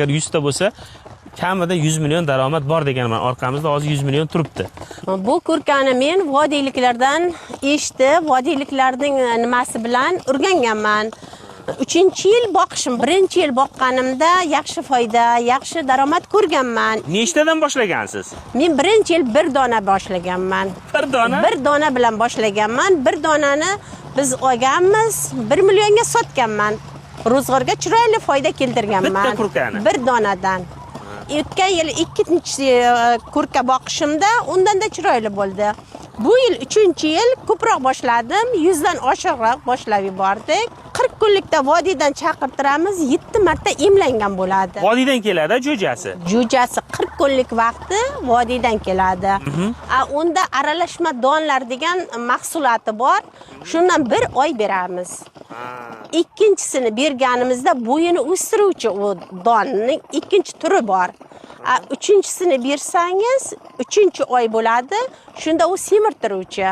Agar 100 ta bo'lsa, kamida 100 million daromad bor deganman. Orqamizda hozir 100 million turibdi. Bu kurkani men vodiyliklardan eshitib, vodiyliklarning nimasi bilan o'rganganman. 3-yil boqishim, 1-yil boqqanimda yaxshi foyda, yaxshi daromad ko'rganman. Nechtadan boshlagansiz? Men 1-yil 1 dona boshlaganman. 1 dona? 1 dona bilan boshlaganman. 1 donani biz olganmiz, 1 millionga sotganman. Ro'zg'orga chiroyli foyda keltirganman. Bitta kurkani? 1 donadan. O'tgan yil 2-chi kurka boqishimda undanda chiroyli bo'ldi. Bu yil 3-yil ko'proq boshladim, 100 dan oshiqroq boshlab yubordik. 40 kunlikda vodiydan chaqirtiramiz, 7 marta emlangan bo'ladi. Vodiydan keladi jo'jasi. Jo'jasi 40 kunlik vaqti vodiydan keladi. Unda aralashma donlar degan mahsuloti bor. Shundan 1 oy beramiz. Ikkinchisini berganimizda bo'yini o'stiruvchi u donning ikkinchi turi bor. Uchinchisini bersangiz 3-oy bo'ladi. Shunda u semirtiruvchi.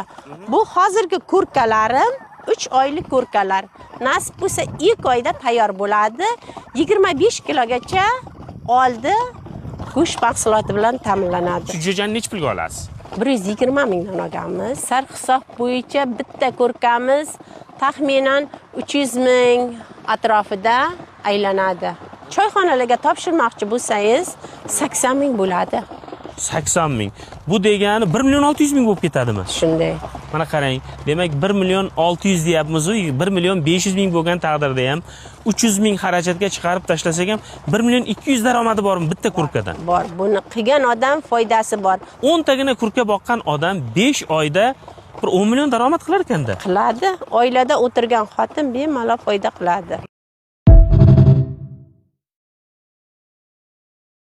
Bu hozirgi kurkalarim 3 oylik kurkalar. Nasib bo'lsa 2 oyda tayyor bo'ladi. 25 kilogacha oldi go'sht mahsuloti bilan ta'minlanadi. Shu jo'jani nech pulga olasiz? 120 mingdan olganmiz. Sarhisob bo'yicha bitta kurkamiz taxminan 300 ming atrofida aylanadi. Choyxonalarga topshirmoqchi bo'lsangiz 80 ming bo'ladi. 80 ming. Bu degani 1 million 600 ming bo'lib ketadimi? Shunday. Mana qarang, demak 1 million 600 deyapmiz, 1 million 500 ming bo'lgan taqdirda ham 300 ming xarajatga chiqarib tashlasak ham 1 million 200 daromadi bormi bitta kurkadan? Bor. Buni qilgan odam foydasi bor. 10 tagina kurka boqqan odam 5 oyda bir 10 million daromad qilar ekanda. Qiladi. Oilada o'tirgan xotin bemalol foyda qiladi.